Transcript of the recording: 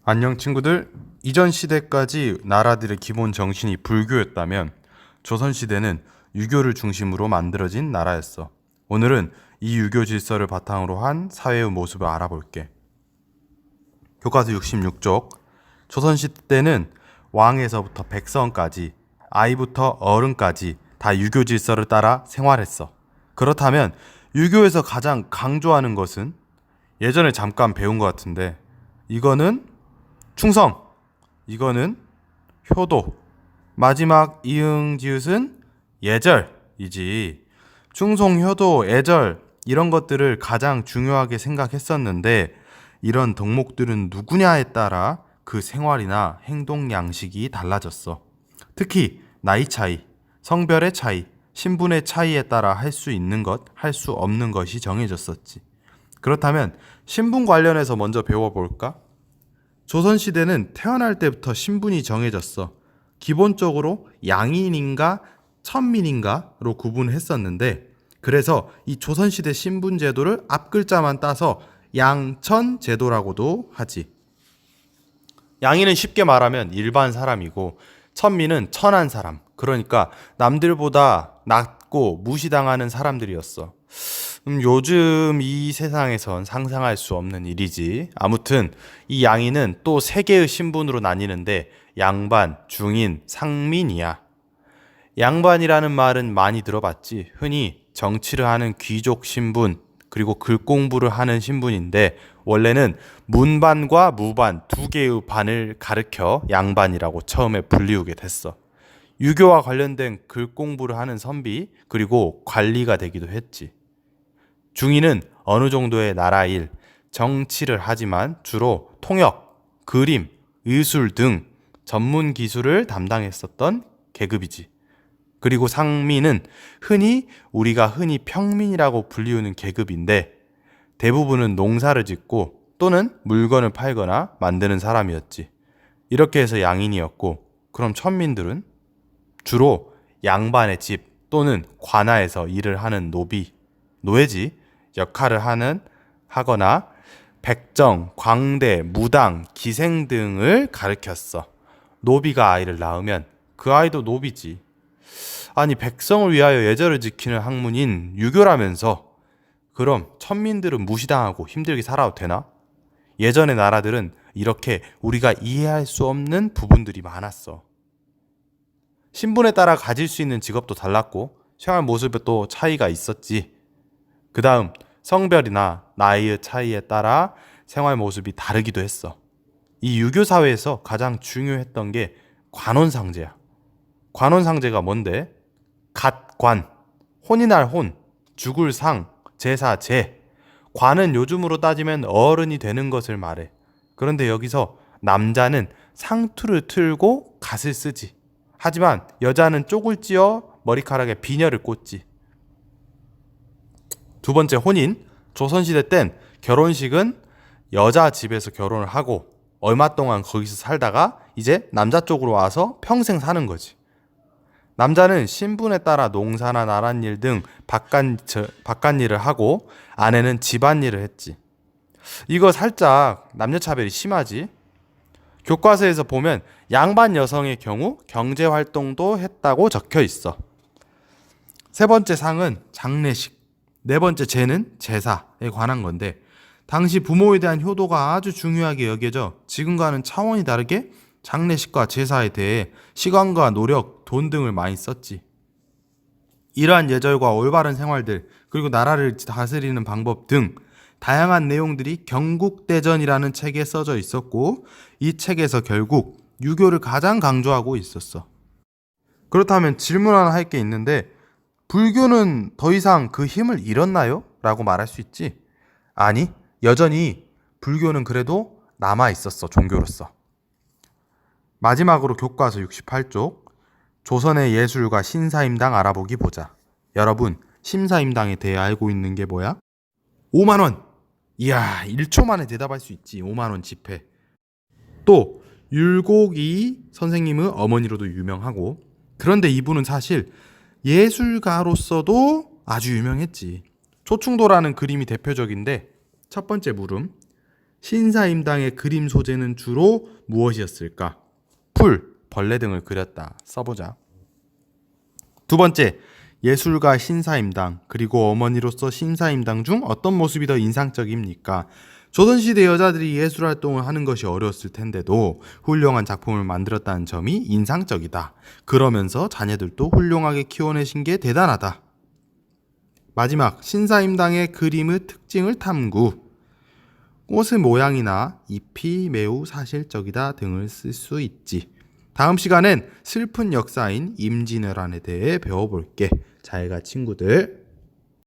안녕 친구들. 이전 시대까지 나라들의 기본 정신이 불교였다면 조선시대는 유교를 중심으로 만들어진 나라였어. 오늘은 이 유교 질서를 바탕으로 한 사회의 모습을 알아볼게. 교과서 66쪽. 조선시대 때는 왕에서부터 백성까지, 아이부터 어른까지 다 유교 질서를 따라 생활했어. 그렇다면 유교에서 가장 강조하는 것은 예전에 잠깐 배운 것 같은데, 이거는 충성, 이거는 효도, 마지막 이응지읒은 예절이지. 충성, 효도, 애절 이런 것들을 가장 중요하게 생각했었는데, 이런 덕목들은 누구냐에 따라 그 생활이나 행동 양식이 달라졌어. 특히 나이 차이, 성별의 차이, 신분의 차이에 따라 할 수 있는 것, 할 수 없는 것이 정해졌었지. 그렇다면 신분 관련해서 먼저 배워볼까? 조선시대는 태어날 때부터 신분이 정해졌어. 기본적으로 양인인가 천민인가로 구분했었는데, 그래서 이 조선시대 신분 제도를 앞글자만 따서 양천제도라고도 하지. 양인은 쉽게 말하면 일반 사람이고, 천민은 천한 사람, 그러니까 남들보다 낮고 무시당하는 사람들이었어. 요즘 이 세상에선 상상할 수 없는 일이지. 아무튼 이 양인은 또 세 개의 신분으로 나뉘는데, 양반, 중인, 상민이야. 양반이라는 말은 많이 들어봤지. 흔히 정치를 하는 귀족 신분, 그리고 글 공부를 하는 신분인데, 원래는 문반과 무반 두 개의 반을 가르켜 양반이라고 처음에 불리우게 됐어. 유교와 관련된 글 공부를 하는 선비, 그리고 관리가 되기도 했지. 중인은 어느 정도의 나라 일, 정치를 하지만 주로 통역, 그림, 의술 등 전문 기술을 담당했었던 계급이지. 그리고 상민은 우리가 흔히 평민이라고 불리우는 계급인데, 대부분은 농사를 짓고 또는 물건을 팔거나 만드는 사람이었지. 이렇게 해서 양인이었고, 그럼 천민들은 주로 양반의 집 또는 관아에서 일을 하는 노예지 역할을 하거나 백정, 광대, 무당, 기생 등을 가르쳤어. 노비가 아이를 낳으면 그 아이도 노비지. 아니, 백성을 위하여 예절을 지키는 학문인 유교라면서 그럼 천민들은 무시당하고 힘들게 살아도 되나? 예전의 나라들은 이렇게 우리가 이해할 수 없는 부분들이 많았어. 신분에 따라 가질 수 있는 직업도 달랐고 생활 모습에 또 차이가 있었지. 그 다음 성별이나 나이의 차이에 따라 생활 모습이 다르기도 했어. 이 유교 사회에서 가장 중요했던 게 관혼상제야. 관혼상제가 뭔데? 갓관, 혼이 날 혼, 죽을 상, 제사 제. 관은 요즘으로 따지면 어른이 되는 것을 말해. 그런데 여기서 남자는 상투를 틀고 갓을 쓰지. 하지만 여자는 쪽을 찌어 머리카락에 비녀를 꽂지. 두 번째, 혼인. 조선시대 땐 결혼식은 여자 집에서 결혼을 하고 얼마 동안 거기서 살다가 이제 남자 쪽으로 와서 평생 사는 거지. 남자는 신분에 따라 농사나 나랏일 등 바깥일을 하고, 아내는 집안일을 했지. 이거 살짝 남녀차별이 심하지. 교과서에서 보면 양반 여성의 경우 경제활동도 했다고 적혀 있어. 세 번째 상은 장례식, 네 번째 제는 제사에 관한 건데, 당시 부모에 대한 효도가 아주 중요하게 여겨져 지금과는 차원이 다르게 장례식과 제사에 대해 시간과 노력, 돈 등을 많이 썼지. 이러한 예절과 올바른 생활들, 그리고 나라를 다스리는 방법 등 다양한 내용들이 경국대전이라는 책에 써져 있었고, 이 책에서 결국 유교를 가장 강조하고 있었어. 그렇다면 질문 하나 할 게 있는데, 불교는 더 이상 그 힘을 잃었나요? 라고 말할 수 있지? 아니, 여전히 불교는 그래도 남아 있었어, 종교로서. 마지막으로 교과서 68쪽, 조선의 예술가 신사임당 알아보기 보자. 여러분, 신사임당에 대해 알고 있는 게 뭐야? 5만원! 이야, 1초 만에 대답할 수 있지. 5만원 지폐. 또 율곡이 선생님의 어머니로도 유명하고, 그런데 이분은 사실 예술가로서도 아주 유명했지. 초충도라는 그림이 대표적인데, 첫 번째 물음, 신사임당의 그림 소재는 주로 무엇이었을까? 풀, 벌레 등을 그렸다. 써보자. 두 번째, 예술가 신사임당 그리고 어머니로서 신사임당 중 어떤 모습이 더 인상적입니까? 조선시대 여자들이 예술활동을 하는 것이 어려웠을 텐데도 훌륭한 작품을 만들었다는 점이 인상적이다. 그러면서 자녀들도 훌륭하게 키워내신 게 대단하다. 마지막, 신사임당의 그림의 특징을 탐구. 꽃의 모양이나 잎이 매우 사실적이다 등을 쓸 수 있지. 다음 시간엔 슬픈 역사인 임진왜란에 대해 배워볼게. 잘 가 친구들.